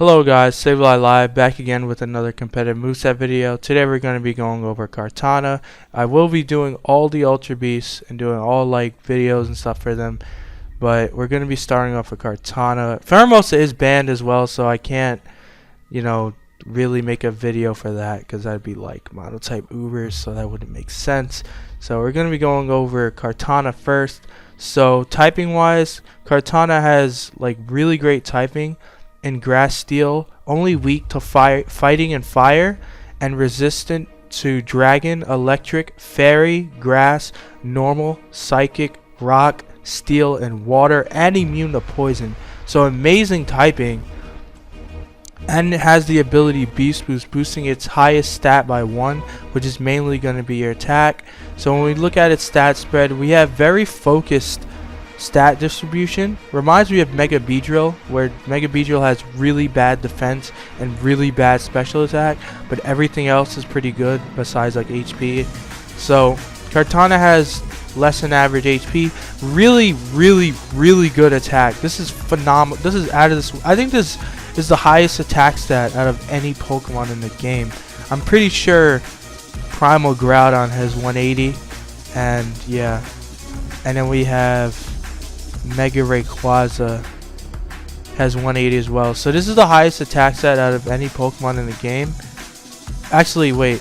Hello guys, Sableye Live back again with another competitive moveset video. Today we're going to be going over Kartana. I will be doing all the Ultra Beasts and doing all like videos and stuff for them, but we're going to be starting off with Kartana. Pheromosa is banned as well, so I can't, really make a video for that because that'd be like Monotype Ubers, so that wouldn't make sense. So we're going to be going over Kartana first. So typing wise, Kartana has like really great typing. In grass steel, only weak to fighting and fire, and resistant to dragon, electric, fairy, grass, normal, psychic, rock, steel, and water, and immune to poison. So amazing typing, and it has the ability Beast Boost, boosting its highest stat by 1, which is mainly going to be your attack. So when we look at its stat spread, we have very focused stat distribution. Reminds me of Mega Beedrill, where Mega Beedrill has really bad defense and really bad special attack, but everything else is pretty good besides like HP. So Kartana has less than average HP, really good attack. This is phenomenal. This is out of this. I think this is the highest attack stat out of any Pokemon in the game. I'm pretty sure Primal Groudon has 180, and yeah, and then we have Mega Rayquaza has 180 as well. So this is the highest attack stat out of any Pokemon in the game. Actually, wait,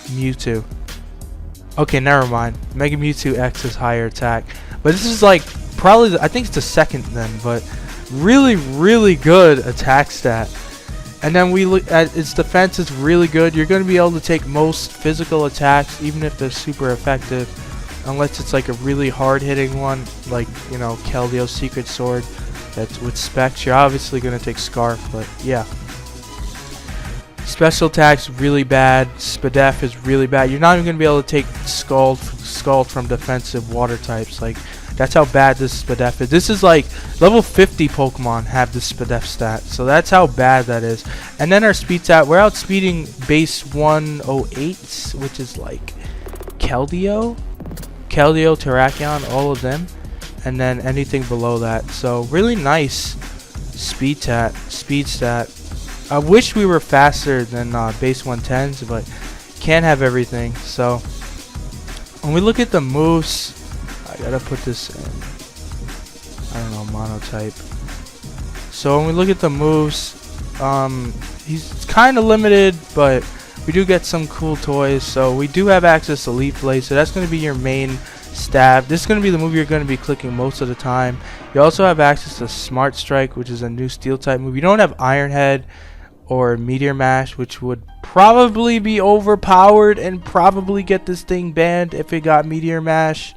Mewtwo. Okay, never mind. Mega Mewtwo X is higher attack, but this is like probably I think it's the second then, but really good attack stat. And then we look at its defense is really good. You're going to be able to take most physical attacks, even if they're super effective. Unless it's like a really hard-hitting one, like, Keldeo Secret Sword that's with specs. You're obviously going to take Scarf, but yeah. Special attack's really bad. Spadef is really bad. You're not even going to be able to take Scald from defensive water types. Like, that's how bad this Spadef is. This is like level 50 Pokemon have this Spadef stat, so that's how bad that is. And then our speed stat, we're outspeeding base 108, which is like Keldeo, Terrakion, all of them, and then anything below that. So really nice speed stat. I wish we were faster than base 110s, but can't have everything. So when we look at the moves, I gotta put this in, I don't know, Monotype. So when we look at the moves, he's kind of limited, but we do get some cool toys. So we do have access to Leaf Blade, so that's going to be your main stab. This is going to be the move you're going to be clicking most of the time. You also have access to Smart Strike, which is a new steel type move. You don't have Iron Head or Meteor Mash, which would probably be overpowered and probably get this thing banned if it got Meteor Mash,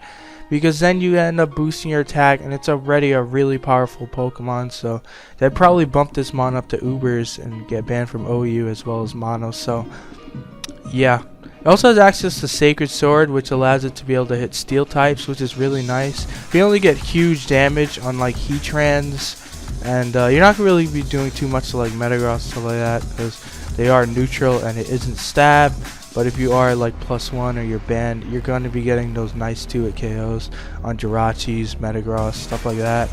because then you end up boosting your attack, and it's already a really powerful Pokemon, so they'd probably bump this mon up to Ubers and get banned from OU as well as Mono. So yeah, it also has access to Sacred Sword, which allows it to be able to hit steel types, which is really nice. We only get huge damage on like Heatrans, and you're not going to really be doing too much to like Metagross and stuff like that, because they are neutral and it isn't stab. But if you are like +1 or you're banned, you're going to be getting those nice 2-hit KOs on Jirachis, Metagross, stuff like that.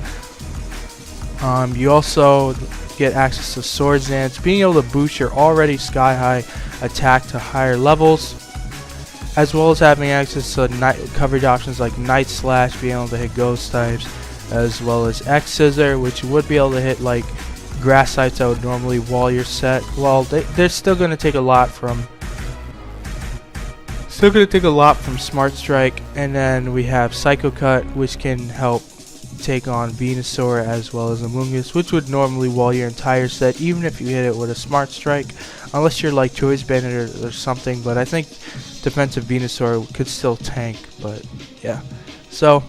You also get access to Swords Dance, being able to boost your already sky-high attack to higher levels, as well as having access to coverage options like Night Slash, being able to hit Ghost types, as well as X Scissor, which would be able to hit like grass types that would normally wall your set. Well, they're still going to take a lot from Smart Strike. And then we have Psycho Cut, which can help take on Venusaur as well as Amoonguss, which would normally wall your entire set even if you hit it with a Smart Strike, unless you're like Choice Bandit or something. But I think defensive Venusaur could still tank. But yeah, so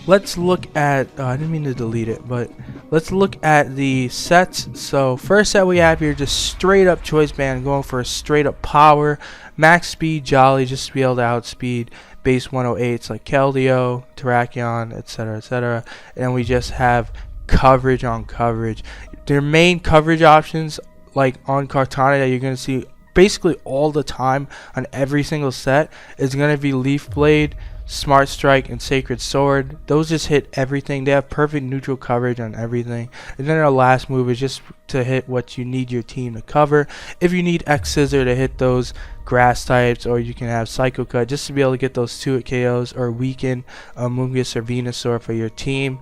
let's look at I didn't mean to delete it, but let's look at the sets. So first set we have here, just straight up Choice Band, going for a straight up power, max speed Jolly, just to be able to outspeed base 108s like Keldeo, Terrakion, etc. And we just have coverage on coverage. Their main coverage options, like on Kartana, that you're going to see basically all the time on every single set, is going to be Leaf Blade, Smart Strike, and Sacred Sword. Those just hit everything. They have perfect neutral coverage on everything. And then our last move is just to hit what you need your team to cover. If you need X Scissor to hit those grass types, or you can have Psycho Cut just to be able to get those 2-hit KOs or weaken a Mungus or Venusaur for your team.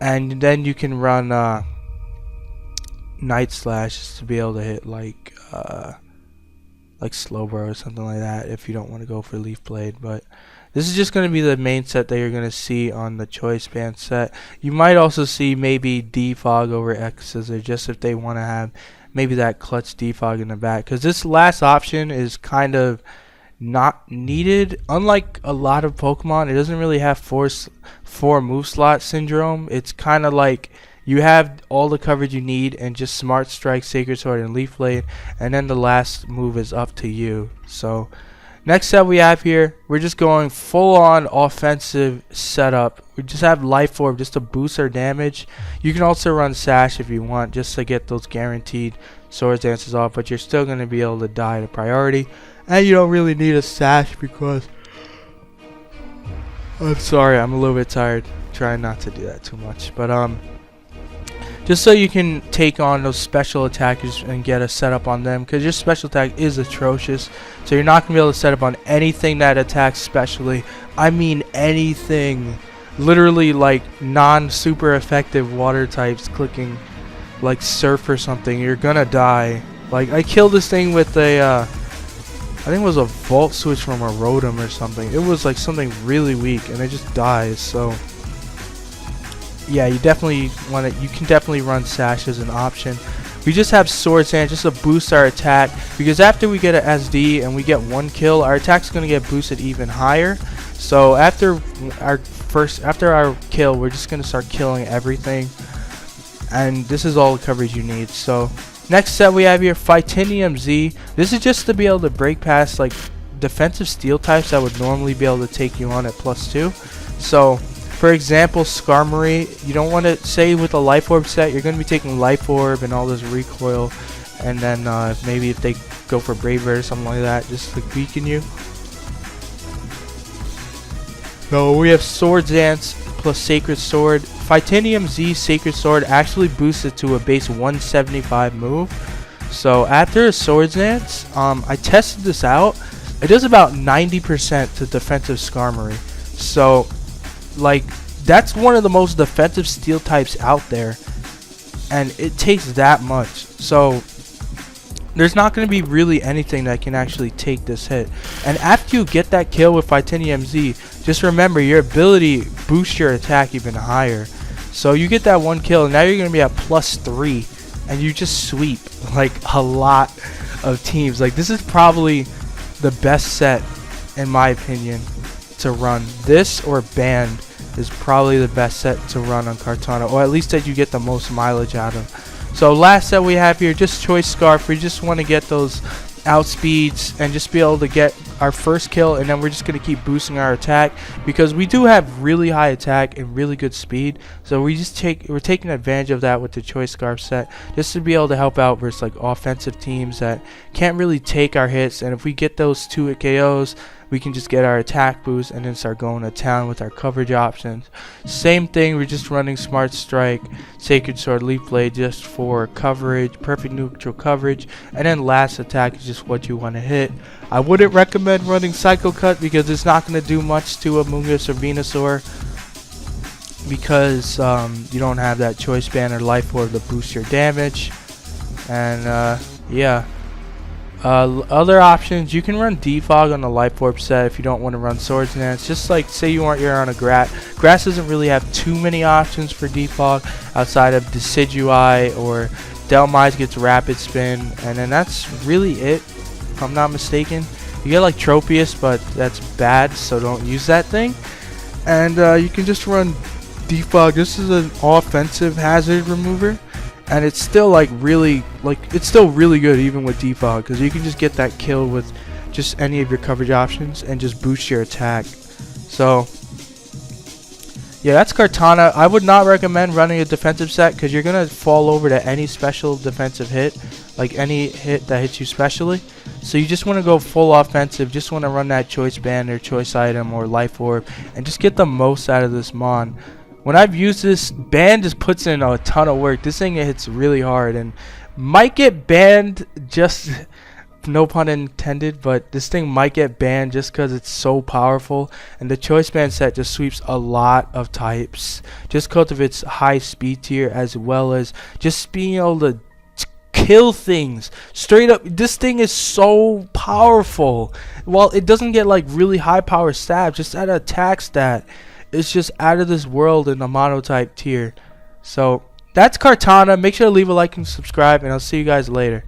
And then you can run Night Slash just to be able to hit like Slowbro or something like that if you don't want to go for Leaf Blade. But this is just going to be the main set that you're going to see on the Choice Band set. You might also see maybe Defog over X Scissor just if they want to have maybe that clutch Defog in the back. Because this last option is kind of not needed. Unlike a lot of Pokemon, it doesn't really have four move slot syndrome. It's kind of like you have all the coverage you need and just Smart Strike, Sacred Sword, and Leaf Blade, and then the last move is up to you. So next set we have here, we're just going full on offensive setup. We just have Life Orb just to boost our damage. You can also run Sash if you want just to get those guaranteed Swords Dances off, but you're still going to be able to die at a priority. And you don't really need a Sash because I'm sorry, I'm a little bit tired. Trying not to do that too much, but just so you can take on those special attackers and get a setup on them, because your special attack is atrocious, so you're not going to be able to set up on anything that attacks specially. I mean anything. Literally like non-super effective water types clicking like Surf or something. You're going to die. Like I killed this thing with a, I think it was a Volt Switch from a Rotom or something. It was like something really weak and it just dies, so yeah, you definitely want to. You can definitely run Sash as an option. We just have Swords Dance just to boost our attack, because after we get an SD and we get 1 kill, our attack's going to get boosted even higher. So after our kill, we're just going to start killing everything, and this is all the coverage you need. So next set we have here, Phytinium Z. This is just to be able to break past like defensive steel types that would normally be able to take you on at +2. So for example, Skarmory, you don't want to say with a Life Orb set, you're going to be taking Life Orb and all this recoil, and then maybe if they go for Brave Bird or something like that, just to weaken you. No, we have Swords Dance plus Sacred Sword. Phytinium Z Sacred Sword actually boosted to a base 175 move. So after a Swords Dance, I tested this out. It does about 90% to defensive Skarmory. So like that's one of the most defensive steel types out there, and it takes that much. So there's not going to be really anything that can actually take this hit. And after you get that kill with Phytinium Z, just remember your ability boosts your attack even higher. So you get that 1 kill, and now you're going to be at +3, and you just sweep like a lot of teams. Like this is probably the best set in my opinion to run. This or Band is probably the best set to run on Kartana, or at least that you get the most mileage out of. So last set we have here, just Choice Scarf. We just want to get those outspeeds and just be able to get our first kill, and then we're just going to keep boosting our attack because we do have really high attack and really good speed. So we're taking advantage of that with the Choice Scarf set, just to be able to help out versus like offensive teams that can't really take our hits. And if we get those 2-hit KOs, we can just get our attack boost and then start going to town with our coverage options. Same thing, we're just running Smart Strike, Sacred Sword, Leaf Blade just for coverage, perfect neutral coverage, and then last attack is just what you want to hit. I wouldn't recommend running Psycho Cut because it's not going to do much to a Mungus or Venusaur, because you don't have that Choice Band or Life Orb to boost your damage. And yeah. Other options, you can run Defog on the Life Orb set if you don't want to run Swords Dance. Just like say you're on a grass. Grass doesn't really have too many options for Defog outside of Decidueye, or Delmise gets Rapid Spin, and then that's really it, if I'm not mistaken. You get like Tropius, but that's bad, so don't use that thing. And you can just run Defog. This is an offensive hazard remover, and it's still like really good even with Defog, because you can just get that kill with just any of your coverage options and just boost your attack. So yeah, that's Kartana. I would not recommend running a defensive set because you're gonna fall over to any special defensive hit. like any hit that hits you specially. So you just want to go full offensive, just want to run that choice band or choice item or life orb and just get the most out of this mon. When I've used this, band just puts in a ton of work. This thing hits really hard and might get banned, just no pun intended, but this thing might get banned just because it's so powerful. And the choice band set just sweeps a lot of types just because of its high speed tier, as well as just being able to kill things straight up. This thing is so powerful. While it doesn't get like really high power stabs, just at attack stat, it's just out of this world in the monotype tier. So that's Kartana. Make sure to leave a like and subscribe, and I'll see you guys later.